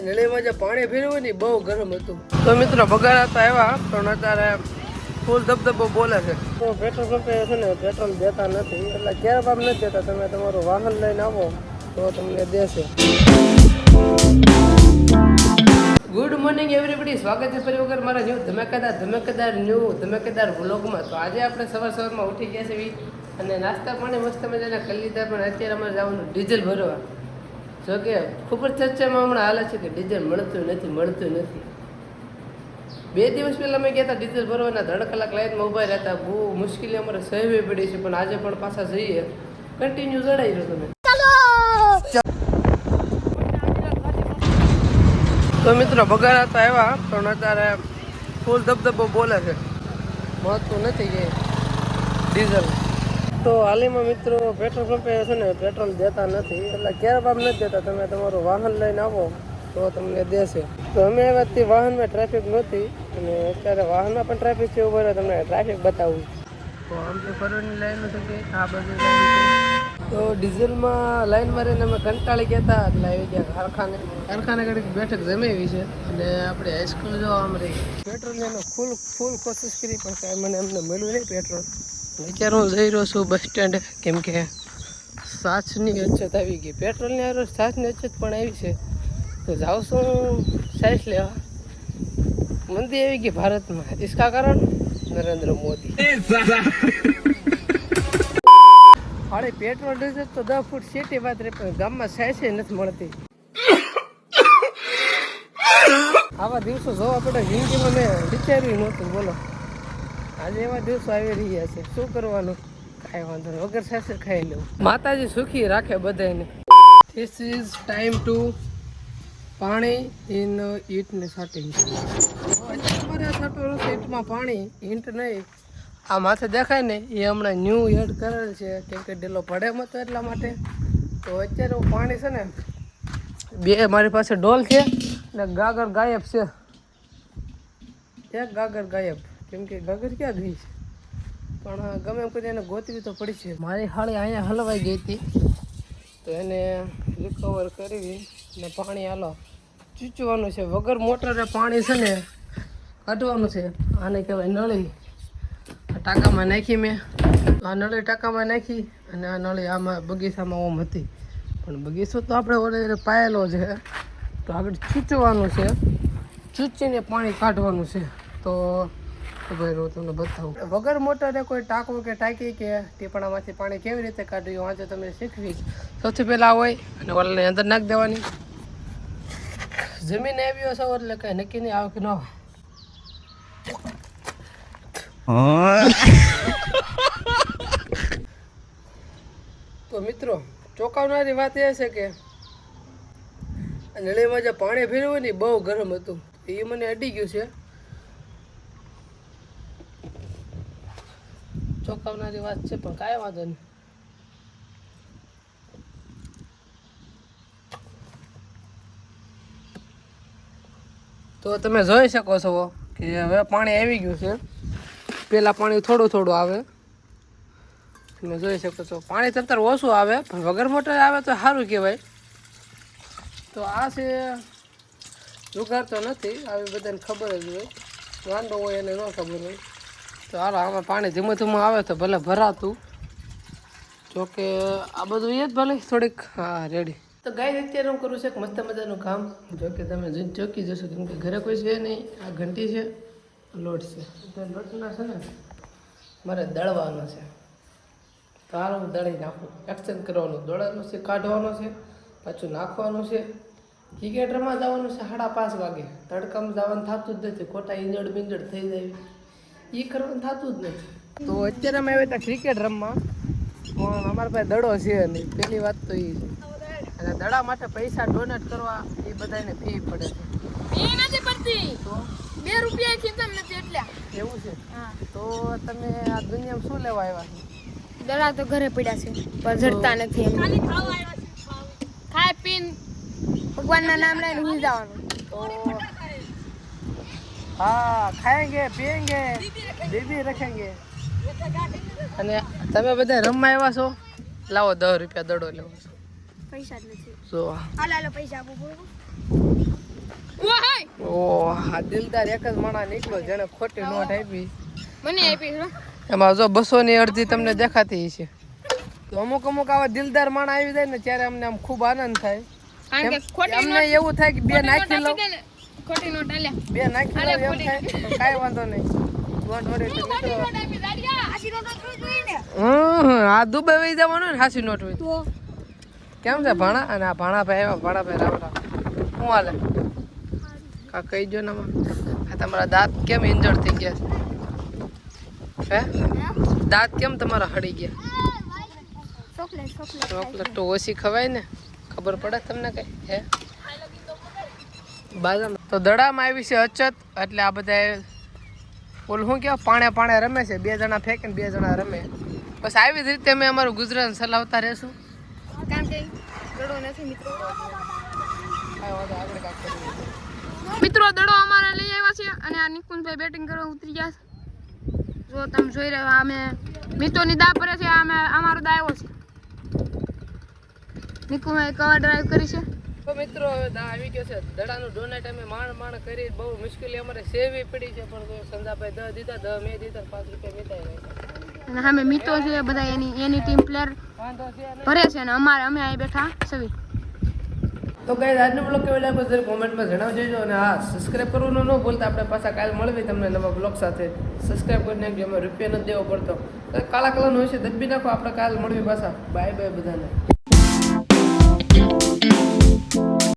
નળીમાં જે પાણી ફેરવ્યું ને બહુ ગરમ હતું. તો મિત્રો બગાડા તો આવ્યા પણ અત્યારે ફૂલ ધબધબો બોલે છે. તો પેટ્રોલ પંપે છે ને પેટ્રોલ દેતા નથી, એટલે ક્યારે બાપ નથી દેતા. તમે તમારું વાહન લઈને આવો તો તમને દેશે. ગુડ મોર્નિંગ એવરીબડી, સ્વાગત છે ફરી વખત મારા ધમાકેદાર વ્લોગમાં. તો આજે આપણે સવારમાં ઉઠી ગયા છીએ અને નાસ્તા પાણી મસ્ત મજાના કરી લીધા. પણ અત્યારે અમારે જવાનું ડીઝલ ભરવા. જો કે ખૂબ જ ચર્ચામાં હમણાં હાલે છે કે ડીઝલ મળતું નથી. 2 દિવસ પહેલાં અમે ગયા હતા ડીઝલ ભરવાના, 3 કલાક લાઈનમાં ઊભા રહેતા. બહુ મુશ્કેલી અમારે સહેવી પડી છે, પણ આજે પણ પાછા જઈએ. કન્ટિન્યુ જણાવી દો તમે. તો મિત્રો બગાડા તો આવ્યા પણ અત્યારે ફૂલ ધબધબો બોલે છે, મળતું નથી કે ડીઝલ. તો હાલીમાં મિત્રો પેટ્રોલ પંપે છે ને પેટ્રોલ દેતા નથી, એટલે ક્યારે બાપ નથી દેતા. તમે તમારું વાહન લઈને આવો તો તમને દેશે. તો અમે આવ્યા વાહનમાં ટ્રાફિક નહોતી અને અત્યારે વાહનમાં પણ ટ્રાફિક છે. ઉભા તમને ટ્રાફિક બતાવું. તો આમ તો ફરવાની લાઈન નથી કે આ બધી લાઈન છે. તો ડીઝલમાં લાઈનમાં રહીને અમે કંટાળી ગયા હતા, એટલે આવી ગયા કારખાને ઘડીક બેઠક જમેવી છે અને આપણે હાઈસ્કૂલ જવા આમ રહી. પેટ્રોલની અમે ફૂલ કોશિશ કરી પણ કાંઈ મને અમને મળ્યું નહીં પેટ્રોલ. અત્યારે હું જઈ રહ્યો છું બસ સ્ટેન્ડ, કેમ કે છાશની અછત આવી ગઈ. પેટ્રોલની હારે છાશની અછત પણ આવી છે. તો જાઉં છું છાશ લેવા. મંદી આવી ગઈ ભારતમાં, इसका કારણ નરેન્દ્ર મોદી. અરે પેટ્રોલ ડીઝલ તો 10 ફૂટ સીટી વાત રે, પણ ગામમાં છાશ નથી મળતી. આવા દિવસો જોવા પડે જિંદગીમાં, મેં વિચાર્યું નહોતું. બોલો, આજે એવા દિવસો આવી રહ્યા છે. શું કરવાનું, કાંઈ વાંધો નહીં, વગર છાશ ખાઈ લેવું. માતાજી સુખી રાખે બધાને. ધીસ ઇઝ ટાઈમ ટુ પાણી ઇન ઈંટને સાટિંગ. અમારે સાટવાનું છે ઈંટમાં પાણી, ઈંટ નહીં. આ માથે દેખાય ને એ હમણાં ન્યૂ એડ કરેલ છે, કેમ કે ડેલો પડે મતો એટલા માટે. તો અત્યારે પાણી છે ને બે મારી પાસે ડોલ છે ને ગાગર ગાયબ છે. એક ગાગર ગાયબ, કેમ કે ગાગર ક્યાં ગઈ છે, પણ ગમે એમ કરી એને ગોતવી તો પડી છે. મારી હાળી અહીંયા હલવાઈ ગઈ હતી, તો એને રિકવર કરવી ને પાણી હાલો ચૂચવાનું છે. વગર મોટરે પાણી છે ને કાઢવાનું છે. આને કહેવાય નળી. ટાંકામાં નાખી મેં, આ નળી ટાંકામાં નાખી અને આ નળી આમાં બગીચામાં ઓમ હતી, પણ બગીચો તો આપણે ઓલે પાયેલો છે. તો આગળ ચૂચવાનું છે, ચૂચીને પાણી કાઢવાનું છે. તો ભાઈ હું તમને બતાવું. વગર મોટરે કોઈ ટાંકવું કે ટાંકી કે ટીપણામાંથી પાણી કેવી રીતે કાઢ્યું આજે તમને શીખવી. સૌથી પહેલાં હોય અને ઓલાની અંદર નાખી દેવાની. જમીન આવ્યો છો એટલે કાંઈ નક્કી નહીં આવે કે ન. તો મિત્રો ચોંકાવનારી વાત એ છે કે નળીમાં જે પાણી ફેરવ્યું ને બહુ ગરમ હતું, એ મને અડી ગયું છે. ચોંકાવનારી વાત છે પણ કાંઈ વાંધો નહીં. તો તમે જોઈ શકો છો કે હવે પાણી આવી ગયું છે. પહેલાં પાણી થોડું આવે, તમે જોઈ શકો છો. પાણી તંતર ઓછું આવે પણ વગર મોટર આવે તો સારું કહેવાય. તો આ છે જુગાર તો નથી, આવી બધાને ખબર જ હોય. વાંધો હોય એને ન ખબર હોય. તો હાલો આમાં પાણી ધીમું આવે તો ભલે ભરાતું. જોકે આ બધું એ જ ભલે થોડીક. હા રેડી. તો ગાય અત્યારે હું કરું છું એક મસ્ત મજાનું કામ. જોકે તમે ચોકી જશો, કેમ કે ઘરે કોઈ છે નહીં. આ ઘંટી છે, લોટ છે. તો લોટના છે ને મારે દળવાનો છે. તો હાલ હું દળી નાખું. એક્સચેન્જ કરવાનું, દોડવાનું છે, કાઢવાનું છે, પાછું નાખવાનું છે. ક્રિકેટ રમવા જવાનું છે 5:30 વાગે. તડકામાં જવાનું થતું જ નથી, ખોટા ઈંજડ બિંજડ થઈ જાય, એ કરવાનું થતું જ નથી. તો અત્યારે અમે આવ્યા હતા ક્રિકેટ રમવા, પણ અમારા પાસે દડો છે નહીં. પહેલી વાત તો એ છે. અને દડા માટે પૈસા ડોનેટ કરવા એ બધાને ફી પડે છે. એ નથી પડતી, તો 2 રૂપિયા ખીચમ નથી એટલે. એવું છે. તો તમે આ દુનિયામાં શું લેવા આવ્યા છો? દડા તો ઘરે પડ્યા છે પણ જડતા નથી. ખાલી ખાવા આવ્યા છે. ખાય પીન ભગવાનના નામ લઈને હુઈ જવાનું. તો હા, ખાएंगे पिएंगे बीबी रखेंगे. અને તમે બધા રમવા આવ્યા છો, લાવો 10 રૂપિયા દડો લેવો છો. પૈસા જ નથી જો હાલો પૈસા આપો બરોબર ઓ આ દિલદાર એક જ માણા નીકળ્યો જેને ખોટી નોટ આપી મને આપી છો એમાં જો 200 ની અડધી તમને દેખાતી છે તો અમુક આવા દિલદાર માણા આવી જાય ને ત્યારે અમને આમ ખૂબ આનંદ થાય કારણ કે ખોટી અમને એવું થાય કે બે નાખી લઉં ખોટી નોટ આલ્યા બે નાખી લઉં એમ થાય તો કાંઈ વાંધો નહીં ડોન્ટ વરી તો મિત્રો આ દુબઈ વહી જવાનું ને હાસી નોટ હોય તો કેમ છે ભાણા અને આ ભાણાભાઈ આવ્યા ભાણાભાઈ રામ રામ શું હાલે કા કહી દો ને આ તમારા દાંત કેમ ઇન્જર્ડ થઈ ગયા છે હે દાંત કેમ તમારા હળી ગયા ચોકલેટ તો ઓછી ખવાય ને ખબર પડે તમને કઈ હે બાદામ તો દડામાં આવી છે અચત એટલે આ બધા ઓલું શું કહેવાય પાણે રમે છે 2 જણા ફેંકે ને 2 જણા રમે બસ આવી જ રીતે અમે અમારું ગુજરાન ચલાવતા રહેશું કારણ કે દડો નથી મિત્રો આગળ કાંઈક કરીએ. મિત્રો દડો અમારે લઈ આવ્યા છે અને આ નિકુંજભાઈ બેટિંગ કરવા ઉતરી ગયા છે જો તમે જોઈ રહ્યા અમે મિત્રોની દા ભરે છે અમે અમારો દા આવ્યો છે નિકુંજભાઈ કવર ડ્રાઈવ કરી છે તો મિત્રો હવે દા આવી ગયો છે દડાનું ડોનેટ અમે માણ કરી બહુ મુશ્કેલી અમારે સેવી પડી છે પણ તો સંજાભાઈ 10 દીધા 10 મેં દીધા 5 રૂપિયા મિતાઈ રહ્યા અને સામે મિત્રો છે બધા એની ટીમ પ્લેયર વાંધો છે ને ભરે છે અને અમે અહીં બેઠા સવી તો ગાઈસ આજનો બ્લોગ કેવો લાગ્યો જરા કોમેન્ટમાં જણાવજો અને હા સબસ્ક્રાઇબ કરવાનું ન ભૂલતા આપણે પાછા કાલ મળવી તમને નવા બ્લોગ સાથે સબસ્ક્રાઇબ કરી નાખજો એમાં રૂપિયા નથી દેવો પડતો કાળા કલરનો હોય છે દબી નાખો આપણે કાલ મળવી પાછા બાય બાય બધાને